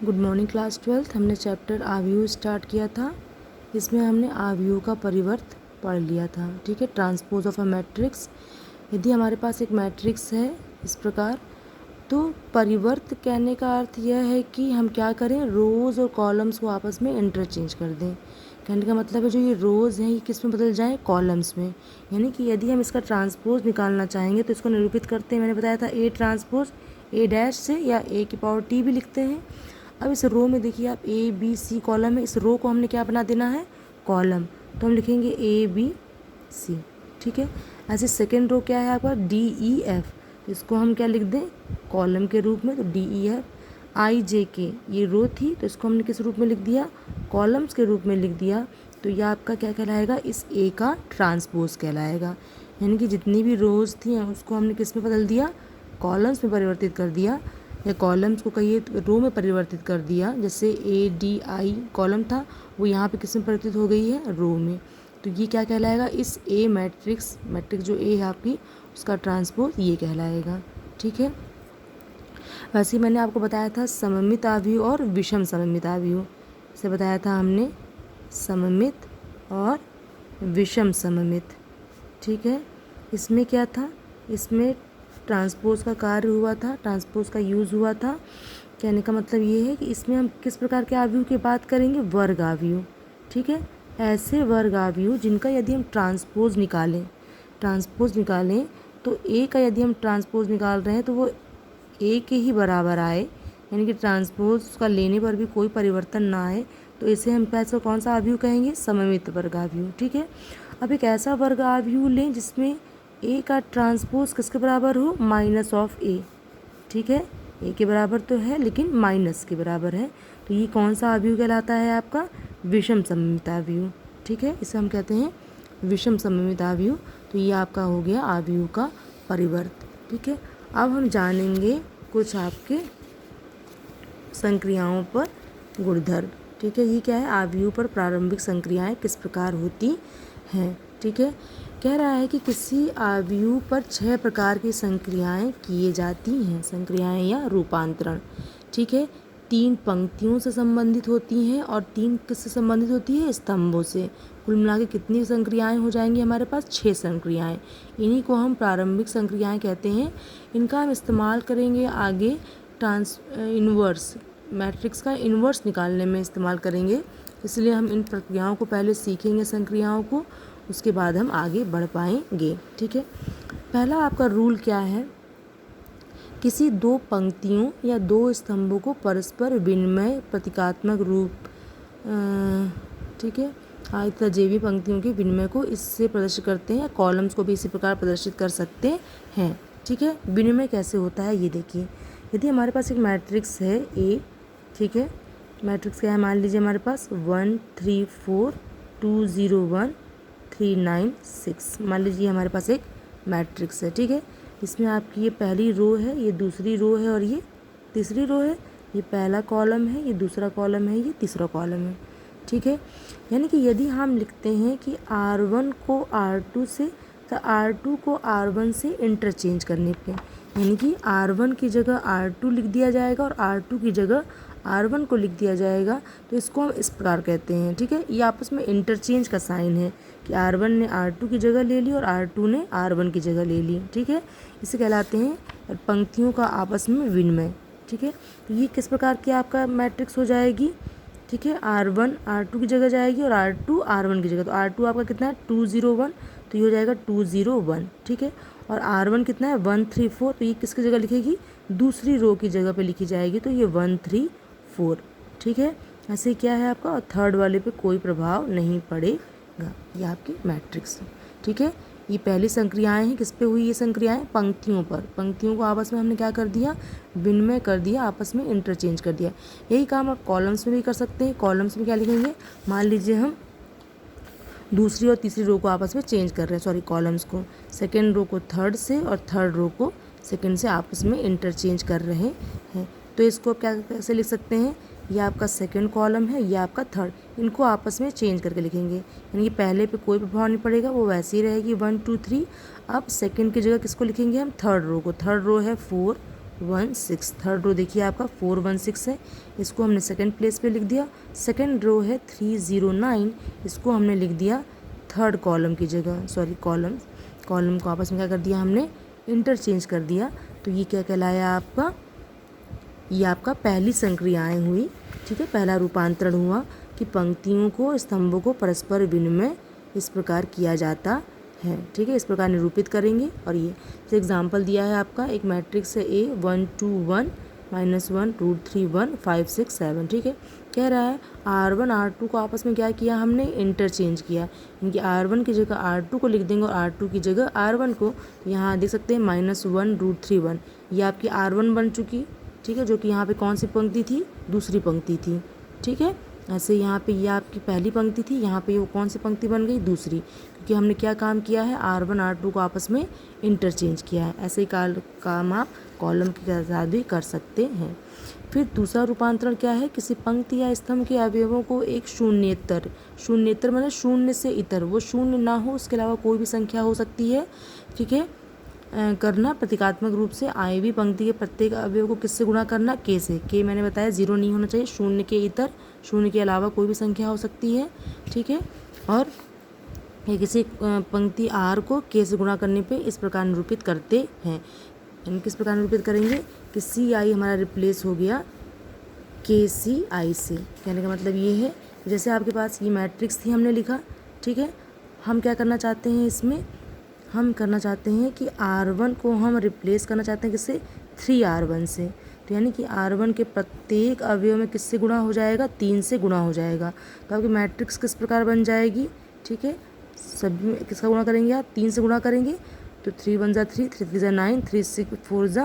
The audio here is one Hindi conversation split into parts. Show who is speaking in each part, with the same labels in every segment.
Speaker 1: Good morning class 12th। हमने चैप्टर आव्यूह स्टार्ट किया था। इसमें हमने आव्यूह का परिवर्त पढ़ लिया था। ठीक है, ट्रांसपोज ऑफ अ मैट्रिक्स। यदि हमारे पास एक मैट्रिक्स है इस प्रकार, तो परिवर्त कहने का अर्थ यह है कि हम क्या करें, रोज़ और कॉलम्स को आपस में इंटरचेंज कर दें। कहने का मतलब है जो ये रोज़ हैं ये किस में बदल जाएँ, कॉलम्स में। यानी कि यदि हम इसका ट्रांसपोज निकालना चाहेंगे तो इसको निरूपित करते हैं। मैंने बताया था ए ट्रांसपोज ए डैश से, या ए की पावर टी भी लिखते हैं। अब इस रो में देखिए आप ए बी सी कॉलम है, इस रो को हमने क्या बना देना है, कॉलम। तो हम लिखेंगे ए बी सी। ठीक है, ऐसे सेकेंड रो क्या है आपका, डी ई एफ, इसको हम क्या लिख दें, कॉलम के रूप में। तो डी ई एफ आई जे के ये रो थी, तो इसको हमने किस रूप में लिख दिया, कॉलम्स के रूप में लिख दिया। तो यह आपका क्या कहलाएगा, इस ए का ट्रांसपोज कहलाएगा। यानी कि जितनी भी रोज़ थी उसको हमने किस में बदल दिया, कॉलम्स में परिवर्तित कर दिया, या कॉलम्स को कहिए तो रो में परिवर्तित कर दिया। जैसे ए डी आई कॉलम था वो यहाँ पे किस में परिवर्तित हो गई है, रो में। तो ये क्या कहलाएगा, इस ए मैट्रिक्स जो ए है आपकी उसका ट्रांसपोज ये कहलाएगा। ठीक है, वैसे ही मैंने आपको बताया था सममित आव्यूह और विषम सममित आव्यूह से बताया था हमने, सममित और विषम सममित। ठीक है, इसमें क्या था, इसमें ट्रांसपोज का कार्य हुआ था, ट्रांसपोज का यूज़ हुआ था। कहने का मतलब ये है कि इसमें हम किस प्रकार के आव्यूह की बात करेंगे, वर्ग आव्यूह। ठीक है, ऐसे वर्ग आव्यूह जिनका यदि हम ट्रांसपोज निकालें तो ए का यदि हम ट्रांसपोज निकाल रहे हैं तो वो ए के ही बराबर आए, यानी कि ट्रांसपोज का लेने पर भी कोई परिवर्तन ना आए, तो इसे हम पैसे कौन सा आव्यूह कहेंगे, सममित वर्ग आव्यूह। ठीक है, अब एक ऐसा वर्ग आव्यूह लें जिसमें ए का ट्रांसपोज किसके बराबर हो, माइनस ऑफ ए। ठीक है, ए के बराबर तो है लेकिन माइनस के बराबर है, तो ये कौन सा आव्यूह कहलाता है आपका, विषम सममित आव्यूह। ठीक है, इसे हम कहते हैं विषम सममित आव्यूह। तो ये आपका हो गया आव्यूह का परिवर्त। ठीक है, अब हम जानेंगे कुछ आपके संक्रियाओं पर गुणधर्म। ठीक है, ये क्या है, आव्यूह पर प्रारंभिक संक्रियाएं किस प्रकार होती हैं। ठीक है, कह रहा है कि किसी आव्यूह पर 6 प्रकार की संक्रियाएं किए जाती हैं, संक्रियाएं या रूपांतरण। ठीक है, 3 पंक्तियों से संबंधित होती हैं और 3 किससे संबंधित होती है, स्तंभों से। कुल मिला के कितनी संक्रियाएं हो जाएंगी हमारे पास, 6 संक्रियाएं। इन्हीं को हम प्रारंभिक संक्रियाएं कहते हैं। इनका हम इस्तेमाल करेंगे आगे इन्वर्स मैट्रिक्स का इन्वर्स निकालने में इस्तेमाल करेंगे। इसलिए हम इन प्रक्रियाओं को पहले सीखेंगे, संक्रियाओं को, उसके बाद हम आगे बढ़ पाएंगे। ठीक है, पहला आपका रूल क्या है, किसी 2 पंक्तियों या 2 स्तंभों को परस्पर विनिमय प्रतीकात्मक रूप, ठीक है, तथा जेवी पंक्तियों के विनिमय को इससे प्रदर्शित करते हैं, या कॉलम्स को भी इसी प्रकार प्रदर्शित कर सकते हैं। ठीक है, विनिमय कैसे होता है ये देखिए। यदि हमारे पास एक मैट्रिक्स है ए, ठीक है, मैट्रिक्स क्या है, मान लीजिए हमारे पास 1 3 4 2 0 1 3 9 6, मान लीजिए हमारे पास एक मैट्रिक्स है। ठीक है, इसमें आपकी ये पहली रो है, ये दूसरी रो है और ये तीसरी रो है, ये पहला कॉलम है, ये दूसरा कॉलम है, ये तीसरा कॉलम है। ठीक है, यानी कि यदि हम लिखते हैं कि R1 को R2 से, तो R2 को R1 से इंटरचेंज करने पे, यानी कि R1 की जगह R2 लिख दिया जाएगा और R2 की जगह R1 को लिख दिया जाएगा, तो इसको हम इस प्रकार कहते हैं। ठीक है, ये आपस में इंटरचेंज का साइन है कि R1 ने R2 की जगह ले ली और R2 ने R1 की जगह ले ली। ठीक है, इसे कहलाते हैं पंक्तियों का आपस में विनिमय। ठीक है, तो ये किस प्रकार की आपका मैट्रिक्स हो जाएगी। ठीक है, R1 R2 की जगह जाएगी और R2 R1 की जगह, तो R2 आपका कितना है 2 0 1, तो ये हो जाएगा 2 0 1। ठीक है, और R1 कितना है 1 3 4, तो ये किसकी जगह लिखेगी, दूसरी रो की जगह पे लिखी जाएगी, तो ये 1 3 4। ठीक है, ऐसे क्या है आपका, और थर्ड वाले पे कोई प्रभाव नहीं पड़ेगा, ये आपकी मैट्रिक्स। ठीक है, ये पहली संक्रियाएं हैं, किस पे हुई ये संक्रियाएं, पंक्तियों पर। पंक्तियों को आपस में हमने क्या कर दिया, विनिमय कर दिया, आपस में इंटरचेंज कर दिया। यही काम आप कॉलम्स में भी कर सकते हैं। कॉलम्स में क्या लिखेंगे, मान लीजिए हम दूसरी और तीसरी रो को आपस में चेंज कर रहे हैं, सॉरी कॉलम्स को, सेकेंड रो को थर्ड से और थर्ड रो को सेकेंड से आपस में इंटरचेंज कर रहे हैं, तो इसको आप क्या कैसे लिख सकते हैं, ये आपका सेकंड कॉलम है, ये आपका थर्ड, इनको आपस में चेंज करके लिखेंगे, यानी कि पहले पे कोई प्रभाव नहीं पड़ेगा, वो वैसे ही रहेगी 1 2 3। अब सेकंड की जगह किसको लिखेंगे हम, थर्ड रो को। थर्ड रो है 4 1 6। थर्ड रो देखिए आपका 4 1 6 है, इसको हमने सेकंड प्लेस पे लिख दिया। सेकंड रो है 3 0 9, इसको हमने लिख दिया थर्ड कॉलम की जगह, सॉरी कॉलम को आपस में क्या कर दिया हमने, इंटरचेंज कर दिया। तो ये क्या कहलाया आपका, ये आपका पहली संक्रियाएँ हुई, ठीक है, पहला रूपांतरण हुआ कि पंक्तियों को स्तंभों को परस्पर विनिमय इस प्रकार किया जाता है, ठीक है, इस प्रकार निरूपित करेंगे। और ये एग्जाम्पल दिया है आपका, एक मैट्रिक्स है A 1 2 1 -1 √3 1 5 6 7, ठीक है। कह रहा है R1 R2 को आपस में क्या किया हमने, इंटरचेंज किया, इनकी R1 की जगह R2 को लिख देंगे और R2 की जगह R1 को। तो यहाँ देख सकते हैं -1 √3 1, ये आपकी R1 बन चुकी, ठीक है, जो कि यहाँ पे कौन सी पंक्ति थी, दूसरी पंक्ति थी, ठीक है। ऐसे यहाँ पे ये आपकी पहली पंक्ति थी, यहाँ पे वो कौन सी पंक्ति बन गई, दूसरी, क्योंकि हमने क्या काम किया है, R1 R2 को आपस में इंटरचेंज किया है। ऐसे ही काम आप कॉलम के साथ भी कर सकते हैं। फिर दूसरा रूपांतरण क्या है, किसी पंक्ति या स्तंभ के अवयवों को एक शून्येतर मतलब शून्य से इतर, वो शून्य ना हो उसके अलावा कोई भी संख्या हो सकती है, ठीक है, करना प्रतीकात्मक रूप से। आयवी पंक्ति के प्रत्येक अवयव को किससे गुणा करना, के से। के मैंने बताया 0 नहीं होना चाहिए, शून्य के इतर, शून्य के अलावा कोई भी संख्या हो सकती है, ठीक है। और ये किसी पंक्ति आर को के से गुणा करने पे इस प्रकार निरूपित करते हैं। किस प्रकार निरूपित करेंगे कि सी आई हमारा रिप्लेस हो गया के सी आई से। कहने का मतलब ये है, जैसे आपके पास ये मैट्रिक्स थी हमने लिखा, ठीक है, हम क्या करना चाहते हैं इसमें, हम करना चाहते हैं कि R1 को हम रिप्लेस करना चाहते हैं किससे, 3R1 से। तो यानी कि R1 के प्रत्येक अवयव में किससे गुणा हो जाएगा, 3 से गुणा हो जाएगा। तो आपकी मैट्रिक्स किस प्रकार बन जाएगी, ठीक है, सभी में किसका गुणा करेंगे आप, 3 से गुणा करेंगे। तो 3 1 जा 3, 3 3 जा 9, 3 6 4 जा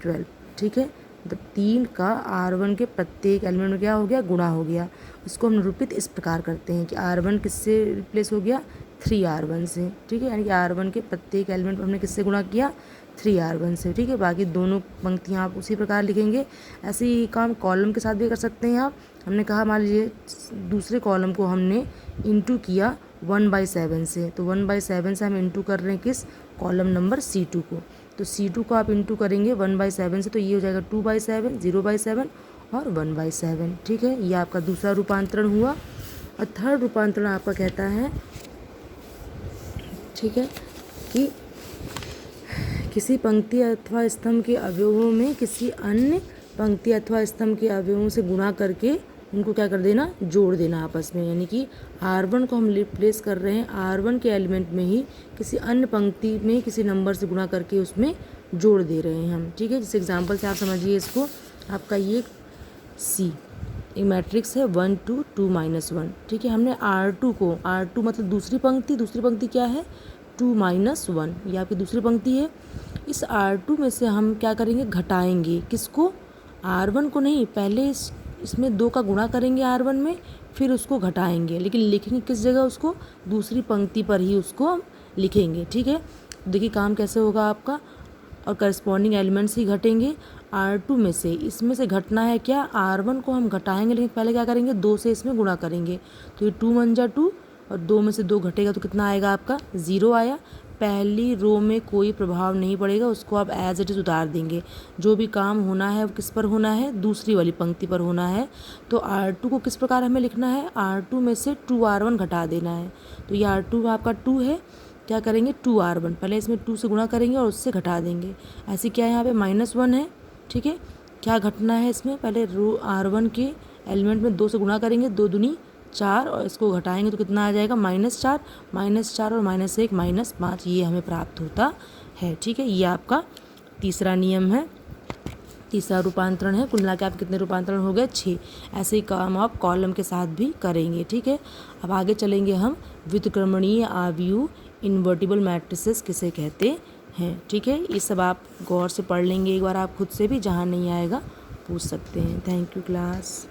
Speaker 1: 12, ठीक है। मतलब 3 का R1 के प्रत्येक एलिमेंट में क्या हो गया, गुणा हो गया। उसको हम निरूपित इस प्रकार करते हैं कि R1 किससे रिप्लेस हो गया, 3R1 से, ठीक है, यानी कि R1 के प्रत्येक एलिमेंट हमने किससे गुणा किया, 3R1 से, ठीक है। बाकी दोनों पंक्तियाँ आप उसी प्रकार लिखेंगे। ऐसे ही काम कॉलम के साथ भी कर सकते हैं आप। हमने कहा मान लीजिए दूसरे कॉलम को हमने इंटू किया 1/7 से, तो 1/7 से हम इंटू कर रहे हैं किस, कॉलम नंबर C2 को। तो C2 को आप इंटू करेंगे 1/7 से, तो ये हो जाएगा 2/7, 0/7 और 1/7, ठीक है। ये आपका दूसरा रूपांतरण हुआ। और थर्ड रूपांतरण आपका कहता है, ठीक है, कि किसी पंक्ति अथवा स्तंभ के अवयवों में किसी अन्य पंक्ति अथवा स्तंभ के अवयवों से गुणा करके उनको क्या कर देना, जोड़ देना आपस में। यानी कि R1 को हम रिप्लेस कर रहे हैं, R1 के एलिमेंट में ही किसी अन्य पंक्ति में किसी नंबर से गुणा करके उसमें जोड़ दे रहे हैं हम, ठीक है। जिस एग्जांपल से आप समझिए इसको, आपका ये सी एक मैट्रिक्स है 1 2 2 -1, ठीक है। हमने R2 को, R2 मतलब दूसरी पंक्ति क्या है, 2 -1, ये आपकी दूसरी पंक्ति है। इस R2 में से हम क्या करेंगे, घटाएंगे, किसको, R1 को नहीं, पहले इसमें 2 का गुणा करेंगे R1 में, फिर उसको घटाएंगे, लेकिन लिखेंगे किस जगह, उसको दूसरी पंक्ति पर ही उसको हम लिखेंगे, ठीक है। देखिए काम कैसे होगा आपका, और करस्पॉन्डिंग एलिमेंट्स ही घटेंगे। R2 में से, इसमें से घटना है क्या, R1 को हम घटाएंगे, लेकिन पहले क्या करेंगे, 2 से इसमें गुणा करेंगे। तो ये 2 1 जा 2 और 2 में से 2 घटेगा तो कितना आएगा आपका, 0 आया। पहली रो में कोई प्रभाव नहीं पड़ेगा, उसको आप एज इट इज़ उतार देंगे। जो भी काम होना है वो किस पर होना है, दूसरी वाली पंक्ति पर होना है। तो R2 को किस प्रकार हमें लिखना है, R2 में से 2R1 घटा देना है। तो ये R2 आपका 2 है, क्या करेंगे 2R1, पहले इसमें 2 से गुणा करेंगे और उससे घटा देंगे। ऐसे क्या है यहाँ पे -1 है, ठीक है। क्या घटना है इसमें, पहले रो R1 के एलिमेंट में 2 से गुणा करेंगे, 2 दूनी 4 और इसको घटाएंगे तो कितना आ जाएगा, -4 और -1 -5, ये हमें प्राप्त होता है, ठीक है। ये आपका तीसरा नियम है, तीसरा रूपांतरण है। कुल मिला के आप कितने रूपांतरण हो गए, 6। ऐसे ही काम आप कॉलम के साथ भी करेंगे, ठीक है। अब आगे चलेंगे हम, व्युत्क्रमणीय आव्यूह इन्वर्टिबल मैट्रिसेस किसे कहते हैं, ठीक है। ये सब आप गौर से पढ़ लेंगे एक बार, आप खुद से भी, जहाँ नहीं आएगा पूछ सकते हैं। Thank you class.